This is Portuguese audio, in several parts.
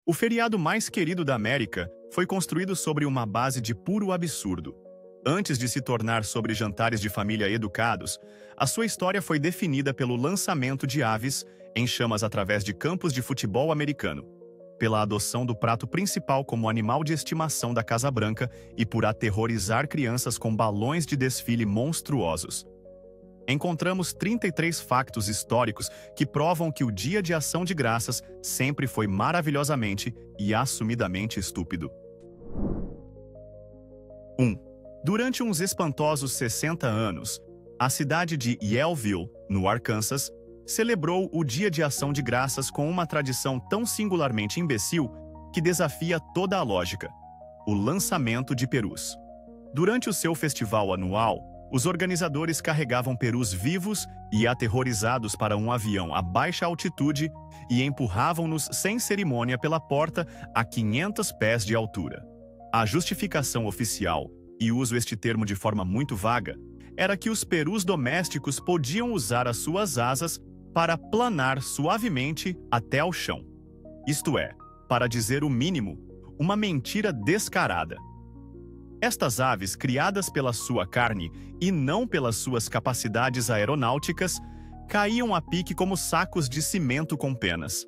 O feriado mais querido da América foi construído sobre uma base de puro absurdo. Antes de se tornar sobre jantares de família educados, a sua história foi definida pelo lançamento de aves em chamas através de campos de futebol americano, pela adoção do prato principal como animal de estimação da Casa Branca e por aterrorizar crianças com balões de desfile monstruosos. Encontramos 33 factos históricos que provam que o Dia de Ação de Graças sempre foi maravilhosamente e assumidamente estúpido. 1. Durante uns espantosos 60 anos, a cidade de Yellville, no Arkansas, celebrou o Dia de Ação de Graças com uma tradição tão singularmente imbecil que desafia toda a lógica: o lançamento de perus. Durante o seu festival anual, os organizadores carregavam perus vivos e aterrorizados para um avião a baixa altitude e empurravam-nos sem cerimônia pela porta a 500 pés de altura. A justificação oficial, e uso este termo de forma muito vaga, era que os perus domésticos podiam usar as suas asas para planar suavemente até ao chão. Isto é, para dizer o mínimo, uma mentira descarada. Estas aves, criadas pela sua carne e não pelas suas capacidades aeronáuticas, caíam a pique como sacos de cimento com penas.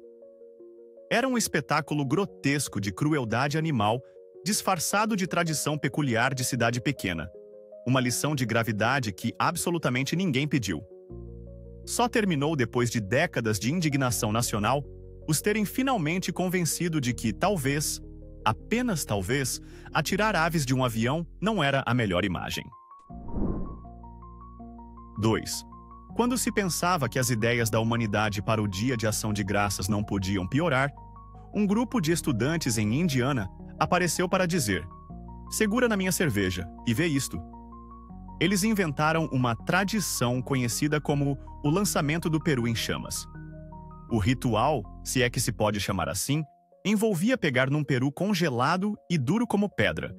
Era um espetáculo grotesco de crueldade animal, disfarçado de tradição peculiar de cidade pequena. Uma lição de gravidade que absolutamente ninguém pediu. Só terminou depois de décadas de indignação nacional os terem finalmente convencido de que talvez, apenas talvez, atirar aves de um avião não era a melhor imagem. 2. Quando se pensava que as ideias da humanidade para o Dia de Ação de Graças não podiam piorar, um grupo de estudantes em Indiana apareceu para dizer: "Segura na minha cerveja e vê isto." Eles inventaram uma tradição conhecida como o lançamento do peru em chamas. O ritual, se é que se pode chamar assim, envolvia pegar num peru congelado e duro como pedra,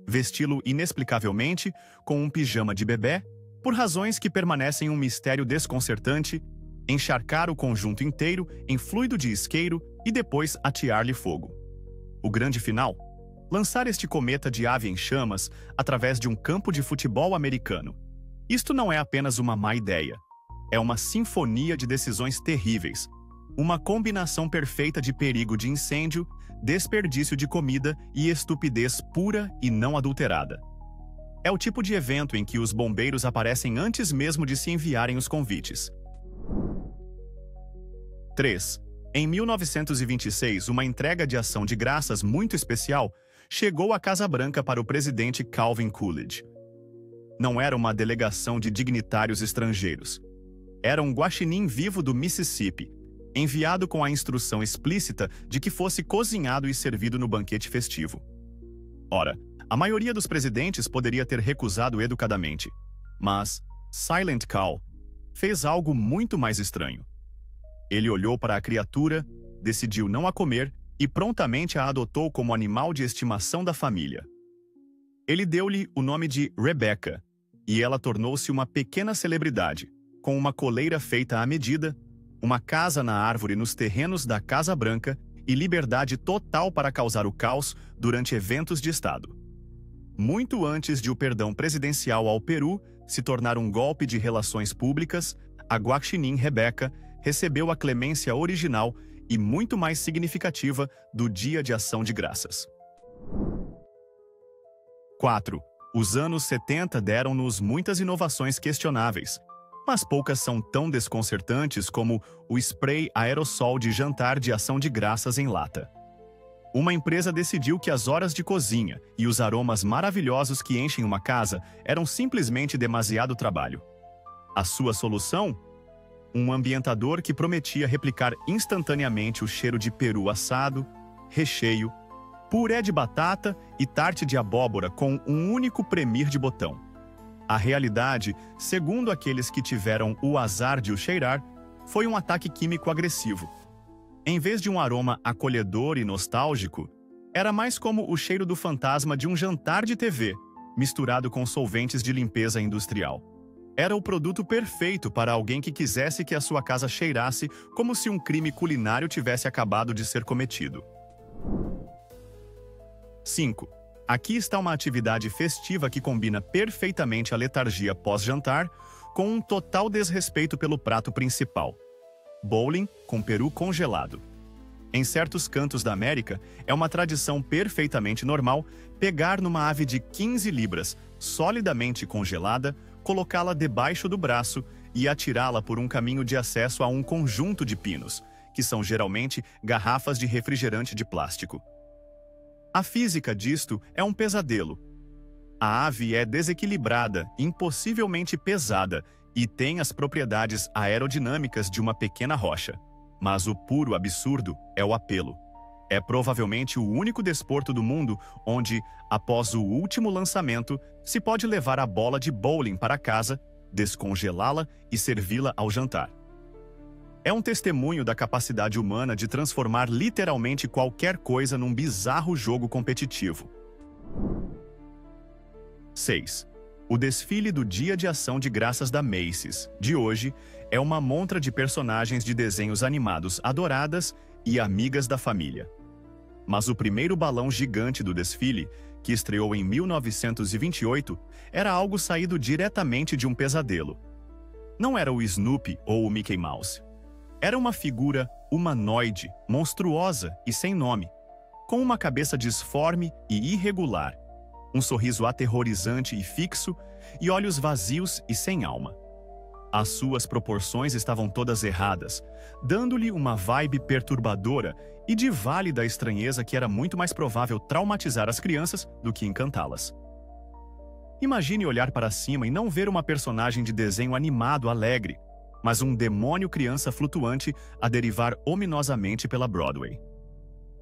vesti-lo inexplicavelmente com um pijama de bebê, por razões que permanecem um mistério desconcertante, encharcar o conjunto inteiro em fluido de isqueiro e depois atear-lhe fogo. O grande final? Lançar este cometa de ave em chamas através de um campo de futebol americano. Isto não é apenas uma má ideia. É uma sinfonia de decisões terríveis. Uma combinação perfeita de perigo de incêndio, desperdício de comida e estupidez pura e não adulterada. É o tipo de evento em que os bombeiros aparecem antes mesmo de se enviarem os convites. 3. Em 1926, uma entrega de ação de graças muito especial chegou à Casa Branca para o presidente Calvin Coolidge. Não era uma delegação de dignitários estrangeiros. Era um guaxinim vivo do Mississippi, enviado com a instrução explícita de que fosse cozinhado e servido no banquete festivo. Ora, a maioria dos presidentes poderia ter recusado educadamente, mas Silent Cal fez algo muito mais estranho. Ele olhou para a criatura, decidiu não a comer e prontamente a adotou como animal de estimação da família. Ele deu-lhe o nome de Rebecca, e ela tornou-se uma pequena celebridade, com uma coleira feita à medida, uma casa na árvore nos terrenos da Casa Branca e liberdade total para causar o caos durante eventos de Estado. Muito antes de o perdão presidencial ao Peru se tornar um golpe de relações públicas, a guaxinim Rebecca recebeu a clemência original e muito mais significativa do Dia de Ação de Graças. 4. Os anos 70 deram-nos muitas inovações questionáveis, mas poucas são tão desconcertantes como o spray aerossol de jantar de ação de graças em lata. Uma empresa decidiu que as horas de cozinha e os aromas maravilhosos que enchem uma casa eram simplesmente demasiado trabalho. A sua solução? Um ambientador que prometia replicar instantaneamente o cheiro de peru assado, recheio, puré de batata e tarte de abóbora com um único premir de botão. A realidade, segundo aqueles que tiveram o azar de o cheirar, foi um ataque químico agressivo. Em vez de um aroma acolhedor e nostálgico, era mais como o cheiro do fantasma de um jantar de TV, misturado com solventes de limpeza industrial. Era o produto perfeito para alguém que quisesse que a sua casa cheirasse como se um crime culinário tivesse acabado de ser cometido. 5. Aqui está uma atividade festiva que combina perfeitamente a letargia pós-jantar com um total desrespeito pelo prato principal. Bowling com peru congelado. Em certos cantos da América, é uma tradição perfeitamente normal pegar numa ave de 15 libras, solidamente congelada, colocá-la debaixo do braço e atirá-la por um caminho de acesso a um conjunto de pinos, que são geralmente garrafas de refrigerante de plástico. A física disto é um pesadelo. A ave é desequilibrada, impossivelmente pesada e tem as propriedades aerodinâmicas de uma pequena rocha. Mas o puro absurdo é o apelo. É provavelmente o único desporto do mundo onde, após o último lançamento, se pode levar a bola de bowling para casa, descongelá-la e servi-la ao jantar. É um testemunho da capacidade humana de transformar literalmente qualquer coisa num bizarro jogo competitivo. 6. O desfile do Dia de Ação de Graças da Macy's, de hoje, é uma montra de personagens de desenhos animados adoradas e amigas da família. Mas o primeiro balão gigante do desfile, que estreou em 1928, era algo saído diretamente de um pesadelo. Não era o Snoopy ou o Mickey Mouse. Era uma figura humanoide, monstruosa e sem nome, com uma cabeça disforme e irregular, um sorriso aterrorizante e fixo e olhos vazios e sem alma. As suas proporções estavam todas erradas, dando-lhe uma vibe perturbadora e de válida estranheza que era muito mais provável traumatizar as crianças do que encantá-las. Imagine olhar para cima e não ver uma personagem de desenho animado alegre, mas um demônio criança flutuante a derivar ominosamente pela Broadway.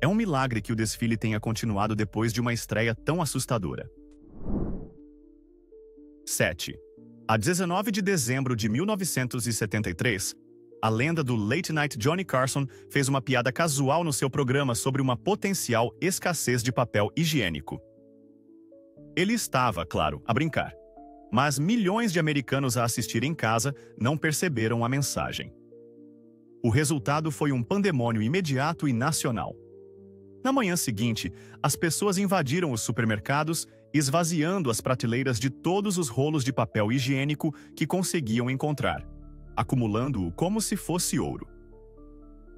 É um milagre que o desfile tenha continuado depois de uma estreia tão assustadora. 7. A 19 de dezembro de 1973, a lenda do Late Night Johnny Carson fez uma piada casual no seu programa sobre uma potencial escassez de papel higiênico. Ele estava, claro, a brincar, mas milhões de americanos a assistir em casa não perceberam a mensagem. O resultado foi um pandemônio imediato e nacional. Na manhã seguinte, as pessoas invadiram os supermercados, esvaziando as prateleiras de todos os rolos de papel higiênico que conseguiam encontrar, acumulando-o como se fosse ouro.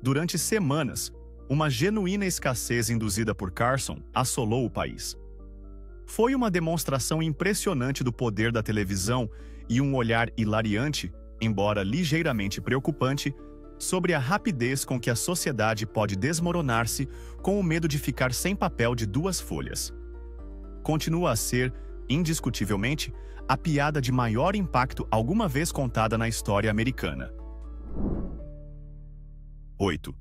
Durante semanas, uma genuína escassez induzida por Carson assolou o país. Foi uma demonstração impressionante do poder da televisão e um olhar hilariante, embora ligeiramente preocupante, sobre a rapidez com que a sociedade pode desmoronar-se com o medo de ficar sem papel de 2 folhas. Continua a ser, indiscutivelmente, a piada de maior impacto alguma vez contada na história americana. 8.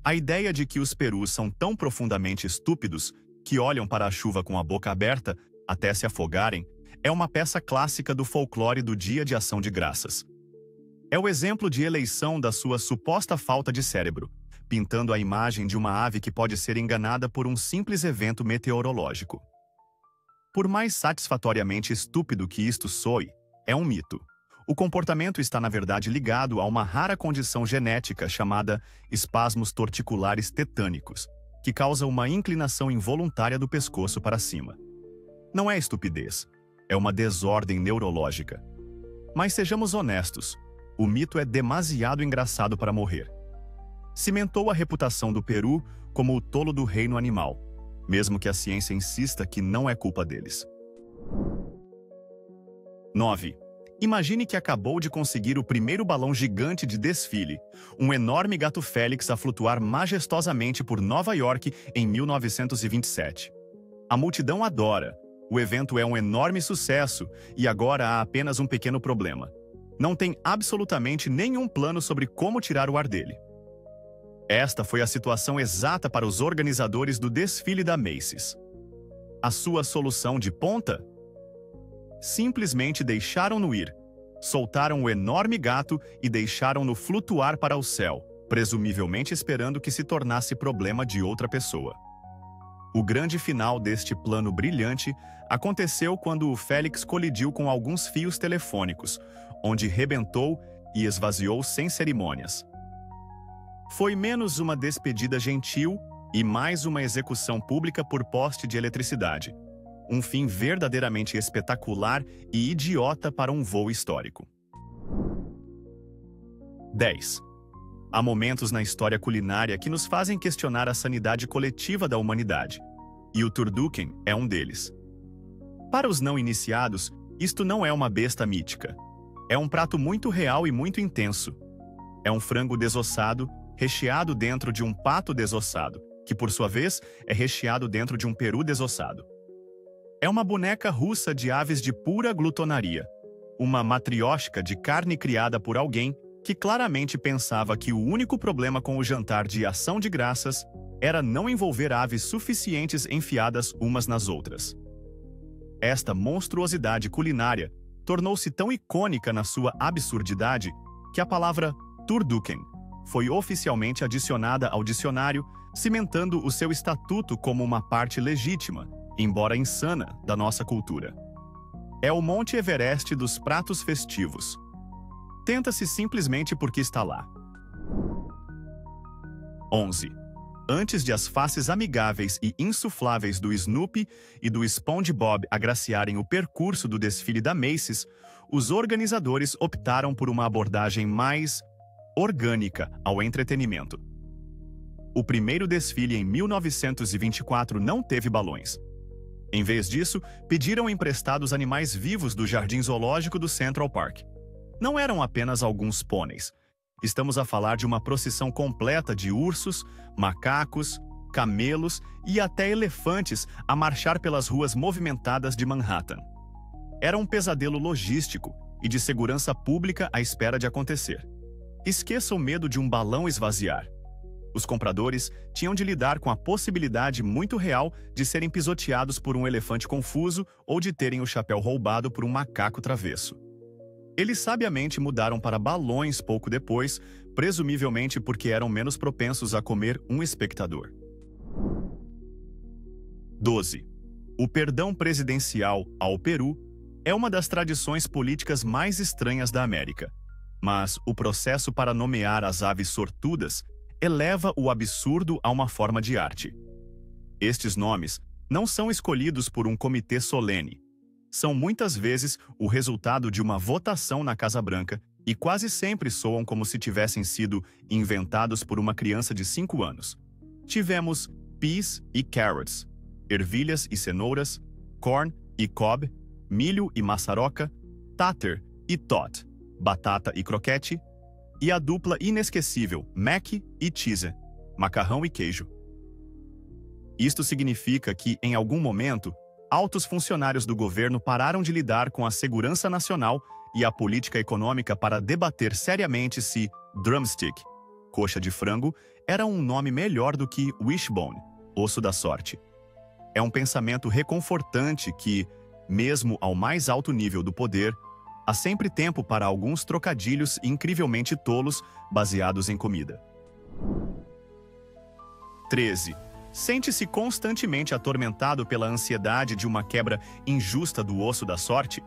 A ideia de que os perus são tão profundamente estúpidos que olham para a chuva com a boca aberta até se afogarem é uma peça clássica do folclore do Dia de Ação de Graças. É o exemplo de eleição da sua suposta falta de cérebro, pintando a imagem de uma ave que pode ser enganada por um simples evento meteorológico. Por mais satisfatoriamente estúpido que isto soe, é um mito. O comportamento está, na verdade, ligado a uma rara condição genética chamada espasmos torticulares tetânicos, que causa uma inclinação involuntária do pescoço para cima. Não é estupidez, é uma desordem neurológica. Mas sejamos honestos, o mito é demasiado engraçado para morrer. Cimentou a reputação do Peru como o tolo do reino animal, mesmo que a ciência insista que não é culpa deles. 9. Imagine que acabou de conseguir o primeiro balão gigante de desfile, um enorme gato Félix a flutuar majestosamente por Nova York em 1927. A multidão adora, o evento é um enorme sucesso e agora há apenas um pequeno problema. Não tem absolutamente nenhum plano sobre como tirar o ar dele. Esta foi a situação exata para os organizadores do desfile da Macy's. A sua solução de ponta? Simplesmente deixaram-no ir, soltaram o enorme gato e deixaram-no flutuar para o céu, presumivelmente esperando que se tornasse problema de outra pessoa. O grande final deste plano brilhante aconteceu quando o Félix colidiu com alguns fios telefônicos, onde rebentou e esvaziou sem cerimônias. Foi menos uma despedida gentil e mais uma execução pública por poste de eletricidade. Um fim verdadeiramente espetacular e idiota para um voo histórico. 10. Há momentos na história culinária que nos fazem questionar a sanidade coletiva da humanidade, e o turducken é um deles. Para os não iniciados, isto não é uma besta mítica. É um prato muito real e muito intenso. É um frango desossado, recheado dentro de um pato desossado, que por sua vez é recheado dentro de um peru desossado. É uma boneca russa de aves de pura glutonaria, uma matrioshka de carne criada por alguém que claramente pensava que o único problema com o jantar de ação de graças era não envolver aves suficientes enfiadas umas nas outras. Esta monstruosidade culinária tornou-se tão icônica na sua absurdidade que a palavra turducken foi oficialmente adicionada ao dicionário, cimentando o seu estatuto como uma parte legítima, embora insana, da nossa cultura. É o Monte Everest dos pratos festivos. Tenta-se simplesmente porque está lá. 11. Antes de as faces amigáveis e insufláveis do Snoopy e do SpongeBob agraciarem o percurso do desfile da Macy's, os organizadores optaram por uma abordagem mais orgânica ao entretenimento. O primeiro desfile em 1924 não teve balões. Em vez disso, pediram emprestados animais vivos do Jardim Zoológico do Central Park. Não eram apenas alguns pôneis. Estamos a falar de uma procissão completa de ursos, macacos, camelos e até elefantes a marchar pelas ruas movimentadas de Manhattan. Era um pesadelo logístico e de segurança pública à espera de acontecer. Esqueça o medo de um balão esvaziar. Os compradores tinham de lidar com a possibilidade muito real de serem pisoteados por um elefante confuso ou de terem o chapéu roubado por um macaco travesso. Eles sabiamente mudaram para balões pouco depois, presumivelmente porque eram menos propensos a comer um espectador. 12. O perdão presidencial ao Peru é uma das tradições políticas mais estranhas da América, mas o processo para nomear as aves sortudas eleva o absurdo a uma forma de arte. Estes nomes não são escolhidos por um comitê solene. São muitas vezes o resultado de uma votação na Casa Branca e quase sempre soam como se tivessem sido inventados por uma criança de 5 anos. Tivemos peas e carrots, ervilhas e cenouras, corn e cob, milho e maçaroca, tater e tot, batata e croquete, e a dupla inesquecível mac e cheese, macarrão e queijo. Isto significa que, em algum momento, altos funcionários do governo pararam de lidar com a segurança nacional e a política econômica para debater seriamente se drumstick, coxa de frango, era um nome melhor do que wishbone, osso da sorte. É um pensamento reconfortante que, mesmo ao mais alto nível do poder, há sempre tempo para alguns trocadilhos incrivelmente tolos baseados em comida. 13. Sente-se constantemente atormentado pela ansiedade de uma quebra injusta do osso da sorte?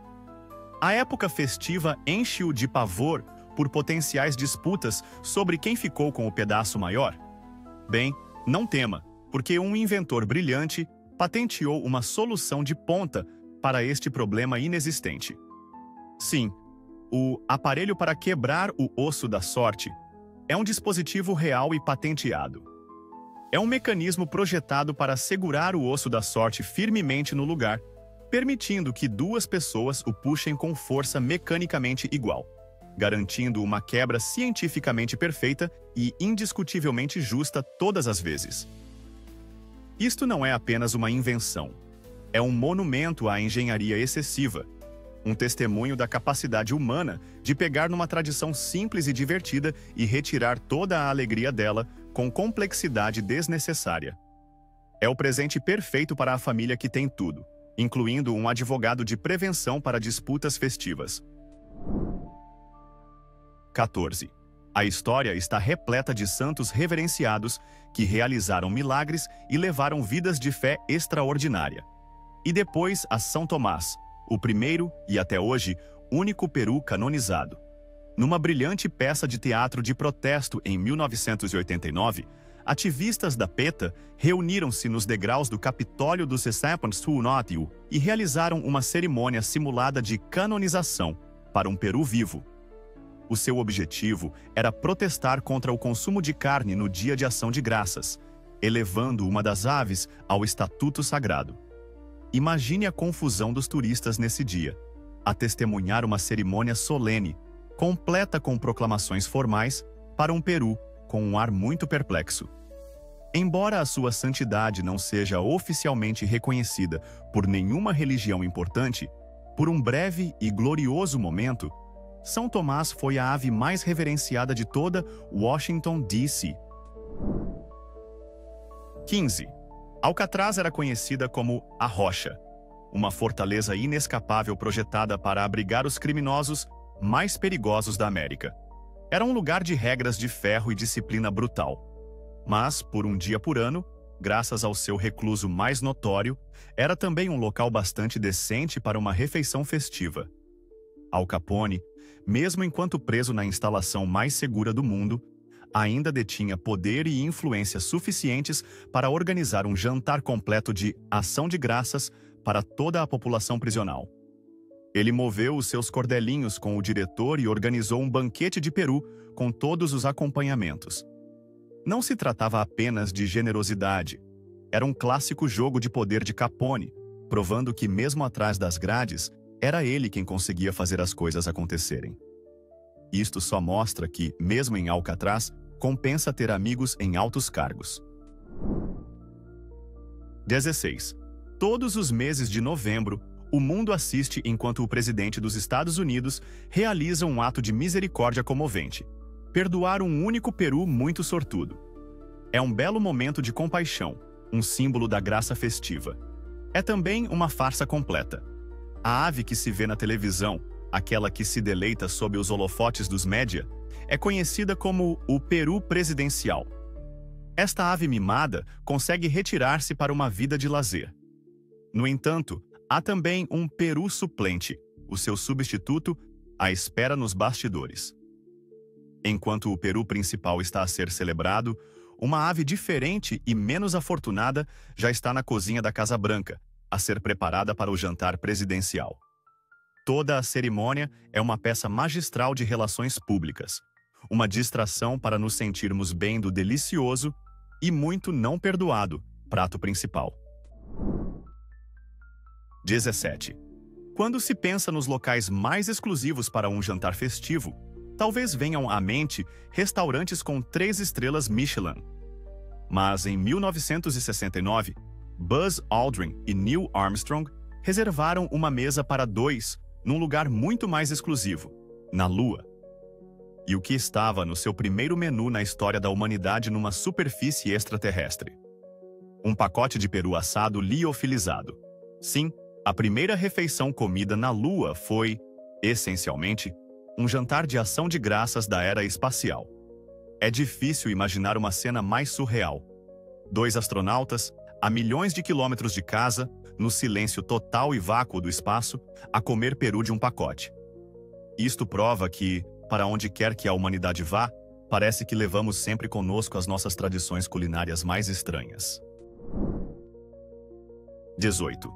A época festiva enche-o de pavor por potenciais disputas sobre quem ficou com o pedaço maior? Bem, não tema, porque um inventor brilhante patenteou uma solução de ponta para este problema inexistente. Sim, o aparelho para quebrar o osso da sorte é um dispositivo real e patenteado. É um mecanismo projetado para segurar o osso da sorte firmemente no lugar, permitindo que duas pessoas o puxem com força mecanicamente igual, garantindo uma quebra cientificamente perfeita e indiscutivelmente justa todas as vezes. Isto não é apenas uma invenção. É um monumento à engenharia excessiva, um testemunho da capacidade humana de pegar numa tradição simples e divertida e retirar toda a alegria dela com complexidade desnecessária. É o presente perfeito para a família que tem tudo, incluindo um advogado de prevenção para disputas festivas. 14. A história está repleta de santos reverenciados que realizaram milagres e levaram vidas de fé extraordinária. E depois a São Tomás, o primeiro e até hoje único peru canonizado. Numa brilhante peça de teatro de protesto em 1989, ativistas da PETA reuniram-se nos degraus do Capitólio dos Estados Unidos e realizaram uma cerimônia simulada de canonização para um peru vivo. O seu objetivo era protestar contra o consumo de carne no Dia de Ação de Graças, elevando uma das aves ao estatuto sagrado. Imagine a confusão dos turistas nesse dia, a testemunhar uma cerimônia solene, completa com proclamações formais, para um peru com um ar muito perplexo. Embora a sua santidade não seja oficialmente reconhecida por nenhuma religião importante, por um breve e glorioso momento, São Tomás foi a ave mais reverenciada de toda Washington, D.C. 15. Alcatraz era conhecida como a Rocha, uma fortaleza inescapável projetada para abrigar os criminosos mais perigosos da América. Era um lugar de regras de ferro e disciplina brutal. Mas, por um dia por ano, graças ao seu recluso mais notório, era também um local bastante decente para uma refeição festiva. Al Capone, mesmo enquanto preso na instalação mais segura do mundo, ainda detinha poder e influência suficientes para organizar um jantar completo de ação de graças para toda a população prisional. Ele moveu os seus cordelinhos com o diretor e organizou um banquete de peru com todos os acompanhamentos. Não se tratava apenas de generosidade. Era um clássico jogo de poder de Capone, provando que mesmo atrás das grades, era ele quem conseguia fazer as coisas acontecerem. Isto só mostra que, mesmo em Alcatraz, compensa ter amigos em altos cargos. 16. Todos os meses de novembro, o mundo assiste enquanto o presidente dos Estados Unidos realiza um ato de misericórdia comovente: perdoar um único peru muito sortudo. É um belo momento de compaixão, um símbolo da graça festiva. É também uma farsa completa. A ave que se vê na televisão, aquela que se deleita sob os holofotes dos média, é conhecida como o peru presidencial. Esta ave mimada consegue retirar-se para uma vida de lazer. No entanto, há também um peru suplente, o seu substituto, à espera nos bastidores. Enquanto o peru principal está a ser celebrado, uma ave diferente e menos afortunada já está na cozinha da Casa Branca, a ser preparada para o jantar presidencial. Toda a cerimônia é uma peça magistral de relações públicas, uma distração para nos sentirmos bem do delicioso e muito não perdoado prato principal. 17. Quando se pensa nos locais mais exclusivos para um jantar festivo, talvez venham à mente restaurantes com 3 estrelas Michelin. Mas em 1969, Buzz Aldrin e Neil Armstrong reservaram uma mesa para 2 num lugar muito mais exclusivo, na Lua. E o que estava no seu primeiro menu na história da humanidade numa superfície extraterrestre? Um pacote de peru assado liofilizado. Sim, a primeira refeição comida na Lua foi, essencialmente, um jantar de ação de graças da era espacial. É difícil imaginar uma cena mais surreal. 2 astronautas, a milhões de quilômetros de casa, no silêncio total e vácuo do espaço, a comer peru de um pacote. Isto prova que, para onde quer que a humanidade vá, parece que levamos sempre conosco as nossas tradições culinárias mais estranhas. 18.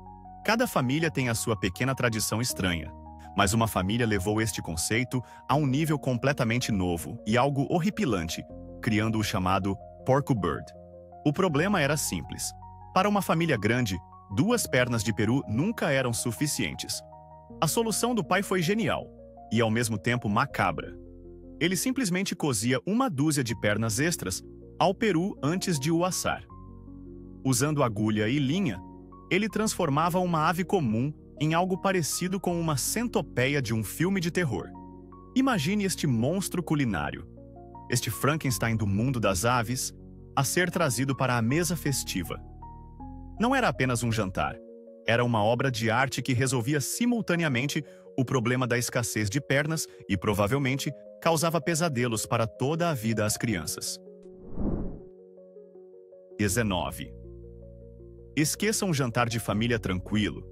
Cada família tem a sua pequena tradição estranha, mas uma família levou este conceito a um nível completamente novo e algo horripilante, criando o chamado porco bird. O problema era simples. Para uma família grande, 2 pernas de peru nunca eram suficientes. A solução do pai foi genial e, ao mesmo tempo, macabra. Ele simplesmente cozia 1 dúzia de pernas extras ao peru antes de o assar. Usando agulha e linha, ele transformava uma ave comum em algo parecido com uma centopeia de um filme de terror. Imagine este monstro culinário, este Frankenstein do mundo das aves, a ser trazido para a mesa festiva. Não era apenas um jantar, era uma obra de arte que resolvia simultaneamente o problema da escassez de pernas e, provavelmente, causava pesadelos para toda a vida às crianças. 19. Esqueça um jantar de família tranquilo.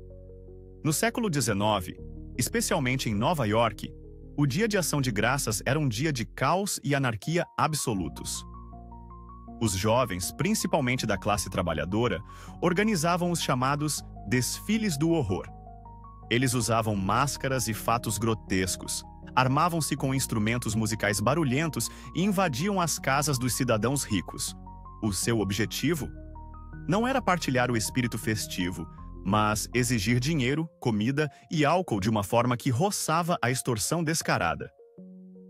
No século XIX, especialmente em Nova York, o Dia de Ação de Graças era um dia de caos e anarquia absolutos. Os jovens, principalmente da classe trabalhadora, organizavam os chamados desfiles do horror. Eles usavam máscaras e fatos grotescos, armavam-se com instrumentos musicais barulhentos e invadiam as casas dos cidadãos ricos. O seu objetivo? Não era partilhar o espírito festivo, mas exigir dinheiro, comida e álcool de uma forma que roçava a extorsão descarada.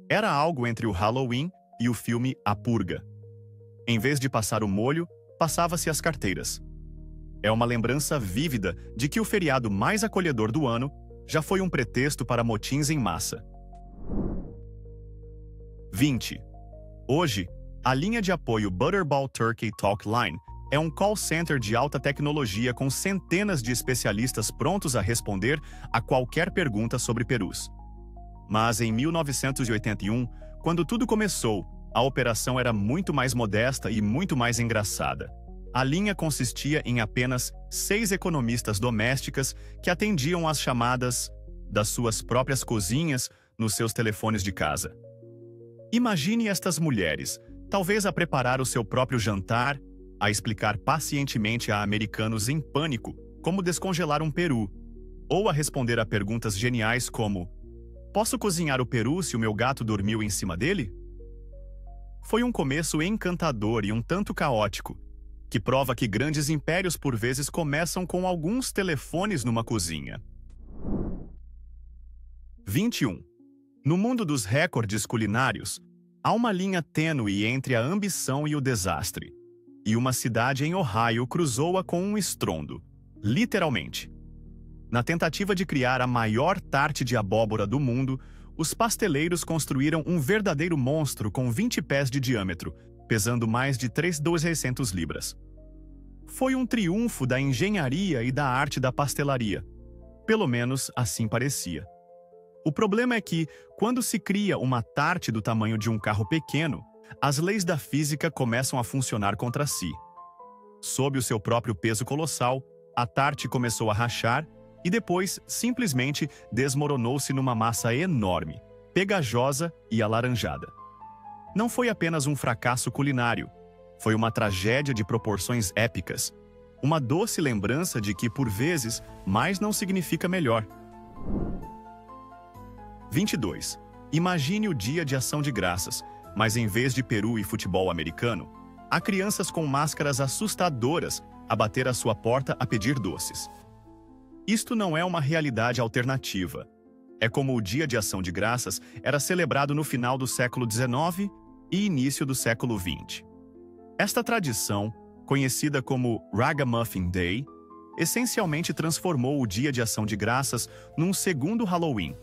Era algo entre o Halloween e o filme A Purga. Em vez de passar o molho, passava-se as carteiras. É uma lembrança vívida de que o feriado mais acolhedor do ano já foi um pretexto para motins em massa. 20. Hoje, a linha de apoio Butterball Turkey Talk Line é um call center de alta tecnologia com centenas de especialistas prontos a responder a qualquer pergunta sobre perus. Mas em 1981, quando tudo começou, a operação era muito mais modesta e muito mais engraçada. A linha consistia em apenas 6 economistas domésticas que atendiam às chamadas das suas próprias cozinhas nos seus telefones de casa. Imagine estas mulheres, talvez a preparar o seu próprio jantar, a explicar pacientemente a americanos em pânico como descongelar um peru, ou a responder a perguntas geniais como: posso cozinhar o peru se o meu gato dormiu em cima dele? Foi um começo encantador e um tanto caótico, que prova que grandes impérios por vezes começam com alguns telefones numa cozinha. 21. No mundo dos recordes culinários, há uma linha tênue entre a ambição e o desastre, e uma cidade em Ohio cruzou-a com um estrondo, literalmente. Na tentativa de criar a maior tarte de abóbora do mundo, os pasteleiros construíram um verdadeiro monstro com 20 pés de diâmetro, pesando mais de 3.600 libras. Foi um triunfo da engenharia e da arte da pastelaria. Pelo menos assim parecia. O problema é que, quando se cria uma tarte do tamanho de um carro pequeno, as leis da física começam a funcionar contra si. Sob o seu próprio peso colossal, a tarte começou a rachar e depois, simplesmente, desmoronou-se numa massa enorme, pegajosa e alaranjada. Não foi apenas um fracasso culinário, foi uma tragédia de proporções épicas, uma doce lembrança de que, por vezes, mais não significa melhor. 22. Imagine o dia de ação de graças, mas em vez de peru e futebol americano, há crianças com máscaras assustadoras a bater à sua porta a pedir doces. Isto não é uma realidade alternativa. É como o Dia de Ação de Graças era celebrado no final do século XIX e início do século XX. Esta tradição, conhecida como Ragamuffin Day, essencialmente transformou o Dia de Ação de Graças num segundo Halloween.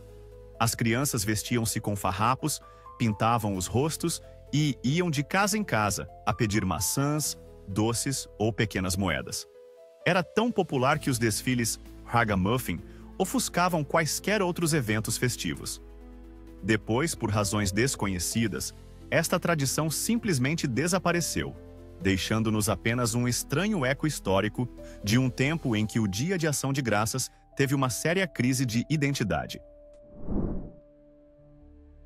As crianças vestiam-se com farrapos, pintavam os rostos e iam de casa em casa a pedir maçãs, doces ou pequenas moedas. Era tão popular que os desfiles Ragamuffin ofuscavam quaisquer outros eventos festivos. Depois, por razões desconhecidas, esta tradição simplesmente desapareceu, deixando-nos apenas um estranho eco histórico de um tempo em que o Dia de Ação de Graças teve uma séria crise de identidade.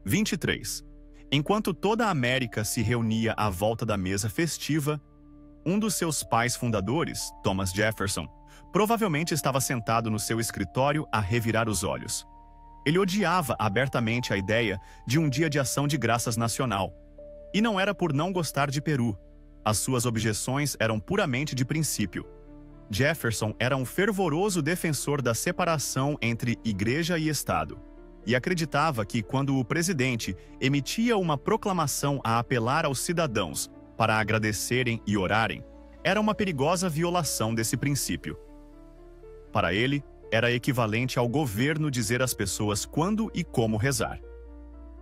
23. Enquanto toda a América se reunia à volta da mesa festiva, um dos seus pais fundadores, Thomas Jefferson, provavelmente estava sentado no seu escritório a revirar os olhos. Ele odiava abertamente a ideia de um Dia de Ação de Graças nacional. E não era por não gostar de peru. As suas objeções eram puramente de princípio. Jefferson era um fervoroso defensor da separação entre igreja e Estado, e acreditava que, quando o presidente emitia uma proclamação a apelar aos cidadãos para agradecerem e orarem, era uma perigosa violação desse princípio. Para ele, era equivalente ao governo dizer às pessoas quando e como rezar.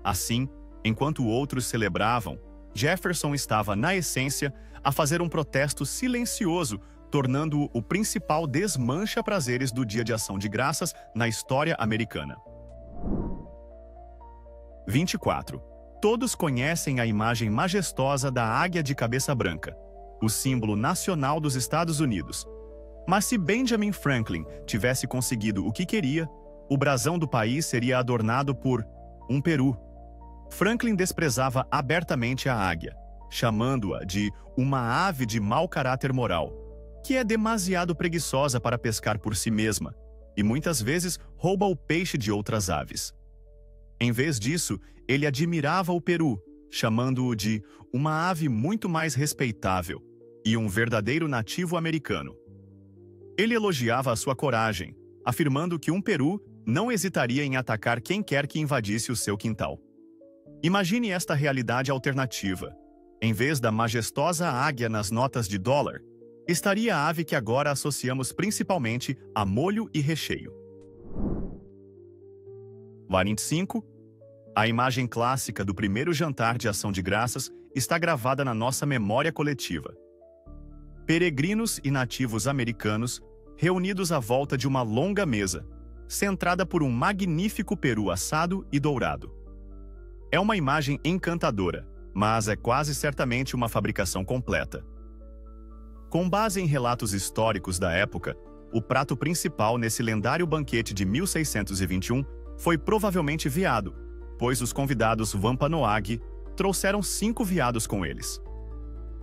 Assim, enquanto outros celebravam, Jefferson estava, na essência, a fazer um protesto silencioso, tornando-o o principal desmancha-prazeres do Dia de Ação de Graças na história americana. 24. Todos conhecem a imagem majestosa da águia de cabeça branca, o símbolo nacional dos Estados Unidos. Mas se Benjamin Franklin tivesse conseguido o que queria, o brasão do país seria adornado por um peru. Franklin desprezava abertamente a águia, chamando-a de uma ave de mau caráter moral, que é demasiado preguiçosa para pescar por si mesma e muitas vezes rouba o peixe de outras aves. Em vez disso, ele admirava o peru, chamando-o de uma ave muito mais respeitável e um verdadeiro nativo americano. Ele elogiava a sua coragem, afirmando que um peru não hesitaria em atacar quem quer que invadisse o seu quintal. Imagine esta realidade alternativa. Em vez da majestosa águia nas notas de dólar, estaria a ave que agora associamos principalmente a molho e recheio. 25. A imagem clássica do primeiro jantar de ação de graças está gravada na nossa memória coletiva. Peregrinos e nativos americanos reunidos à volta de uma longa mesa, centrada por um magnífico peru assado e dourado. É uma imagem encantadora, mas é quase certamente uma fabricação completa. Com base em relatos históricos da época, o prato principal nesse lendário banquete de 1621 foi provavelmente veado, pois os convidados Wampanoag trouxeram 5 veados com eles.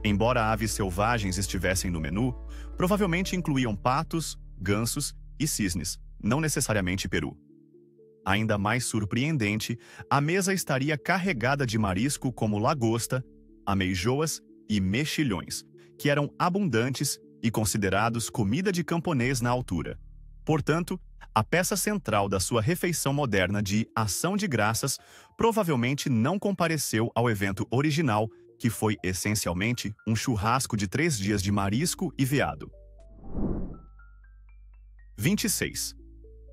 Embora aves selvagens estivessem no menu, provavelmente incluíam patos, gansos e cisnes, não necessariamente peru. Ainda mais surpreendente, a mesa estaria carregada de marisco como lagosta, ameijoas e mexilhões, que eram abundantes e considerados comida de camponês na altura. Portanto, a peça central da sua refeição moderna de ação de graças provavelmente não compareceu ao evento original, que foi essencialmente um churrasco de 3 dias de marisco e veado. 26.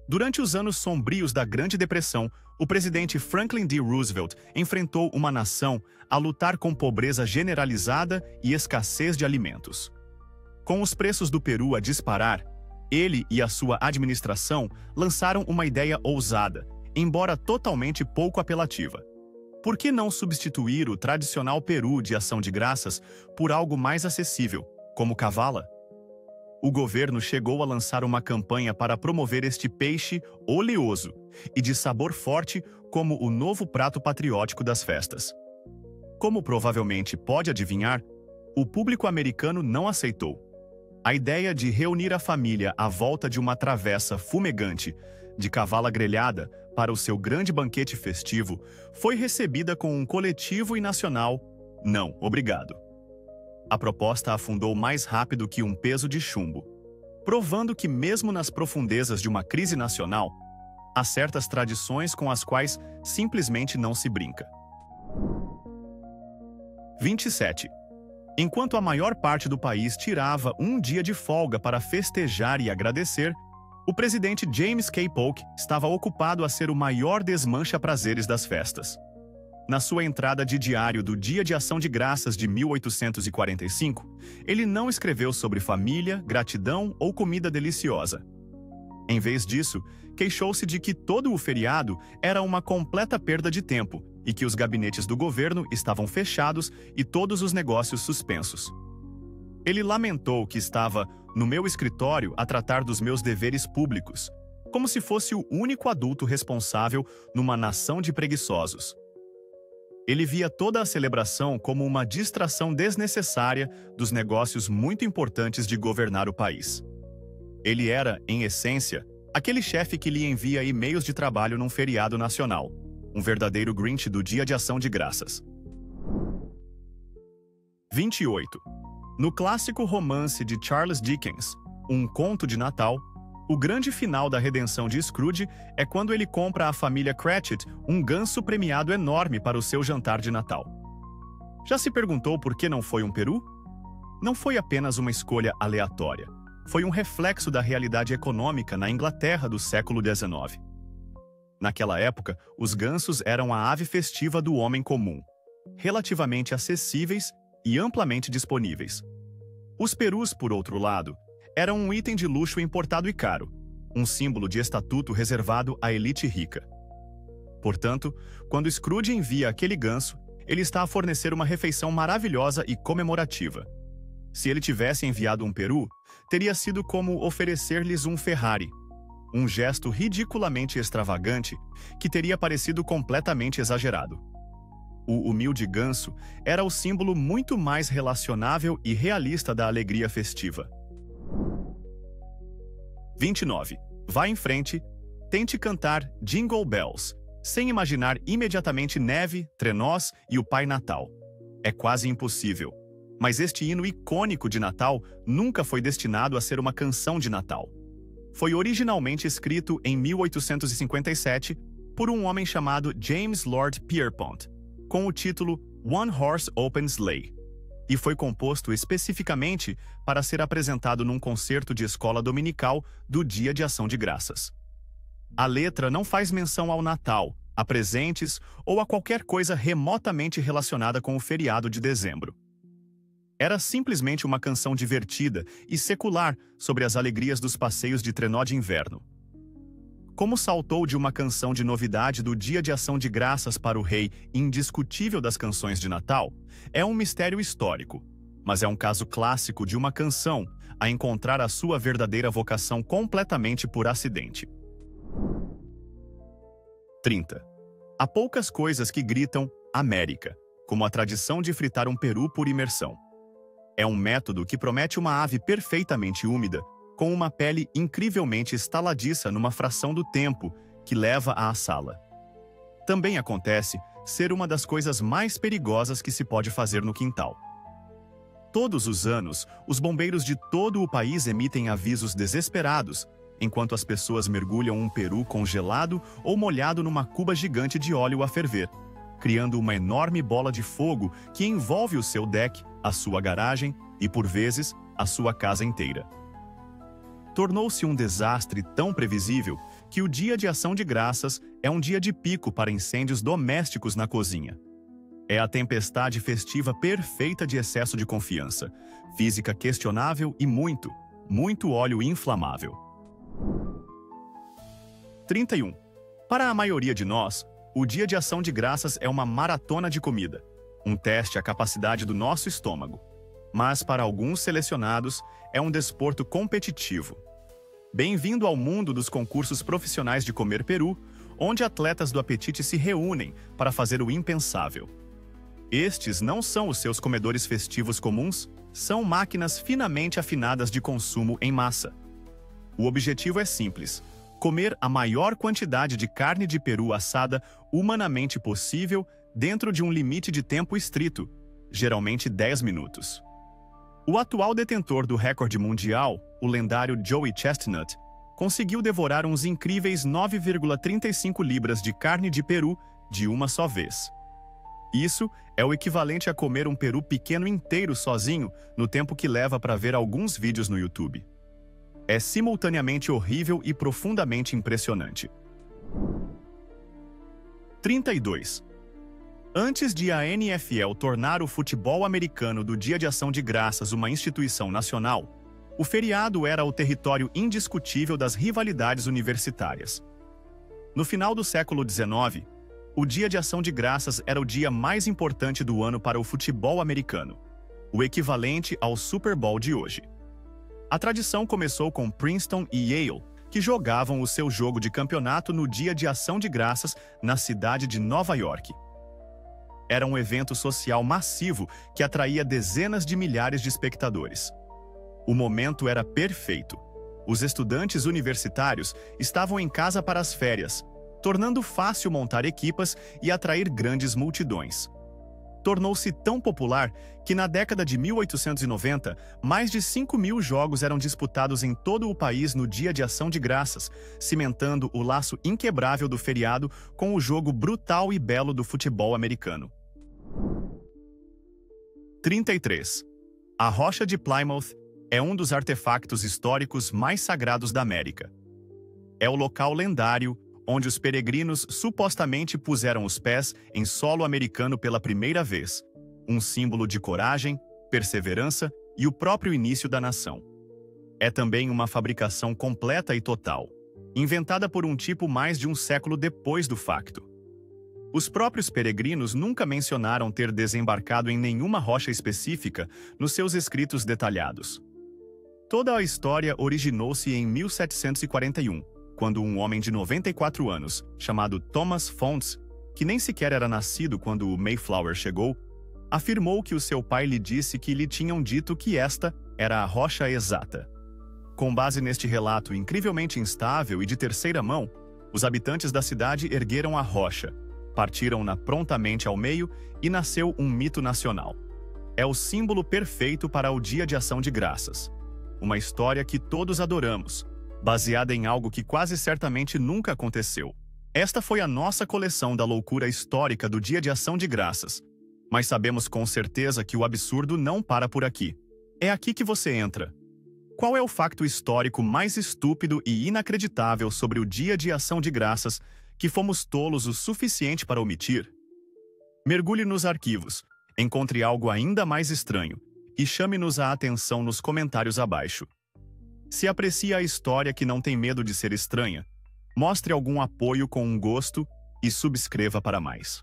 Durante os anos sombrios da Grande Depressão, o presidente Franklin D. Roosevelt enfrentou uma nação a lutar com pobreza generalizada e escassez de alimentos. Com os preços do peru a disparar, ele e a sua administração lançaram uma ideia ousada, embora totalmente pouco apelativa. Por que não substituir o tradicional peru de ação de graças por algo mais acessível, como cavala? O governo chegou a lançar uma campanha para promover este peixe oleoso e de sabor forte como o novo prato patriótico das festas. Como provavelmente pode adivinhar, o público americano não aceitou. A ideia de reunir a família à volta de uma travessa fumegante de cavala grelhada para o seu grande banquete festivo foi recebida com um coletivo e nacional "não, obrigado". A proposta afundou mais rápido que um peso de chumbo, provando que mesmo nas profundezas de uma crise nacional, há certas tradições com as quais simplesmente não se brinca. 27. Enquanto a maior parte do país tirava um dia de folga para festejar e agradecer, o presidente James K. Polk estava ocupado a ser o maior desmancha-prazeres das festas. Na sua entrada de diário do Dia de Ação de Graças de 1845, ele não escreveu sobre família, gratidão ou comida deliciosa. Em vez disso, queixou-se de que todo o feriado era uma completa perda de tempo e que os gabinetes do governo estavam fechados e todos os negócios suspensos. Ele lamentou que estava no meu escritório a tratar dos meus deveres públicos, como se fosse o único adulto responsável numa nação de preguiçosos. Ele via toda a celebração como uma distração desnecessária dos negócios muito importantes de governar o país. Ele era, em essência, aquele chefe que lhe envia e-mails de trabalho num feriado nacional, um verdadeiro Grinch do Dia de Ação de Graças. 28. No clássico romance de Charles Dickens, Um Conto de Natal, o grande final da redenção de Scrooge é quando ele compra à família Cratchit um ganso premiado enorme para o seu jantar de Natal. Já se perguntou por que não foi um peru? Não foi apenas uma escolha aleatória. Foi um reflexo da realidade econômica na Inglaterra do século XIX. Naquela época, os gansos eram a ave festiva do homem comum, relativamente acessíveis e amplamente disponíveis. Os perus, por outro lado, eram um item de luxo importado e caro, um símbolo de estatuto reservado à elite rica. Portanto, quando Scrooge envia aquele ganso, ele está a fornecer uma refeição maravilhosa e comemorativa. Se ele tivesse enviado um peru, teria sido como oferecer-lhes um Ferrari, um gesto ridiculamente extravagante que teria parecido completamente exagerado. O humilde ganso era o símbolo muito mais relacionável e realista da alegria festiva. 29. Vá em frente, tente cantar Jingle Bells, sem imaginar imediatamente neve, trenós e o Pai Natal. É quase impossível. Mas este hino icônico de Natal nunca foi destinado a ser uma canção de Natal. Foi originalmente escrito em 1857 por um homem chamado James Lord Pierpont, com o título One Horse Open Sleigh, e foi composto especificamente para ser apresentado num concerto de escola dominical do Dia de Ação de Graças. A letra não faz menção ao Natal, a presentes ou a qualquer coisa remotamente relacionada com o feriado de dezembro. Era simplesmente uma canção divertida e secular sobre as alegrias dos passeios de trenó de inverno. Como saltou de uma canção de novidade do Dia de Ação de Graças para o rei indiscutível das canções de Natal, é um mistério histórico, mas é um caso clássico de uma canção a encontrar a sua verdadeira vocação completamente por acidente. 30. Há poucas coisas que gritam América, como a tradição de fritar um peru por imersão. É um método que promete uma ave perfeitamente úmida, com uma pele incrivelmente estaladiça numa fração do tempo que leva a assá-la. Também acontece ser uma das coisas mais perigosas que se pode fazer no quintal. Todos os anos, os bombeiros de todo o país emitem avisos desesperados, enquanto as pessoas mergulham um peru congelado ou molhado numa cuba gigante de óleo a ferver, criando uma enorme bola de fogo que envolve o seu deck, a sua garagem e, por vezes, a sua casa inteira. Tornou-se um desastre tão previsível que o Dia de Ação de Graças é um dia de pico para incêndios domésticos na cozinha. É a tempestade festiva perfeita de excesso de confiança, física questionável e muito óleo inflamável. 31. Para a maioria de nós, o Dia de Ação de Graças é uma maratona de comida, um teste à capacidade do nosso estômago. Mas para alguns selecionados, é um desporto competitivo. Bem-vindo ao mundo dos concursos profissionais de comer peru, onde atletas do apetite se reúnem para fazer o impensável. Estes não são os seus comedores festivos comuns, são máquinas finamente afinadas de consumo em massa. O objetivo é simples: comer a maior quantidade de carne de peru assada humanamente possível dentro de um limite de tempo estrito, geralmente 10 minutos. O atual detentor do recorde mundial, o lendário Joey Chestnut, conseguiu devorar uns incríveis 9,35 libras de carne de peru de uma só vez. Isso é o equivalente a comer um peru pequeno inteiro sozinho no tempo que leva para ver alguns vídeos no YouTube. É simultaneamente horrível e profundamente impressionante. 32. Antes de a NFL tornar o futebol americano do Dia de Ação de Graças uma instituição nacional, o feriado era o território indiscutível das rivalidades universitárias. No final do século XIX, o Dia de Ação de Graças era o dia mais importante do ano para o futebol americano, o equivalente ao Super Bowl de hoje. A tradição começou com Princeton e Yale, que jogavam o seu jogo de campeonato no Dia de Ação de Graças na cidade de Nova York. Era um evento social massivo que atraía dezenas de milhares de espectadores. O momento era perfeito. Os estudantes universitários estavam em casa para as férias, tornando fácil montar equipas e atrair grandes multidões. Tornou-se tão popular que na década de 1890, mais de 5.000 jogos eram disputados em todo o país no Dia de Ação de Graças, cimentando o laço inquebrável do feriado com o jogo brutal e belo do futebol americano. 33. A Rocha de Plymouth é um dos artefactos históricos mais sagrados da América. É o local lendário onde os peregrinos supostamente puseram os pés em solo americano pela primeira vez, um símbolo de coragem, perseverança e o próprio início da nação. É também uma fabricação completa e total, inventada por um tipo mais de um século depois do facto. Os próprios peregrinos nunca mencionaram ter desembarcado em nenhuma rocha específica nos seus escritos detalhados. Toda a história originou-se em 1741, quando um homem de 94 anos, chamado Thomas Fontes, que nem sequer era nascido quando o Mayflower chegou, afirmou que o seu pai lhe disse que lhe tinham dito que esta era a rocha exata. Com base neste relato incrivelmente instável e de terceira mão, os habitantes da cidade ergueram a rocha, partiram-na prontamente ao meio e nasceu um mito nacional. É o símbolo perfeito para o Dia de Ação de Graças. Uma história que todos adoramos, baseada em algo que quase certamente nunca aconteceu. Esta foi a nossa coleção da loucura histórica do Dia de Ação de Graças. Mas sabemos com certeza que o absurdo não para por aqui. É aqui que você entra. Qual é o facto histórico mais estúpido e inacreditável sobre o Dia de Ação de Graças que fomos tolos o suficiente para omitir? Mergulhe nos arquivos, encontre algo ainda mais estranho e chame-nos a atenção nos comentários abaixo. Se aprecia a história que não tem medo de ser estranha, mostre algum apoio com um gosto e subscreva para mais.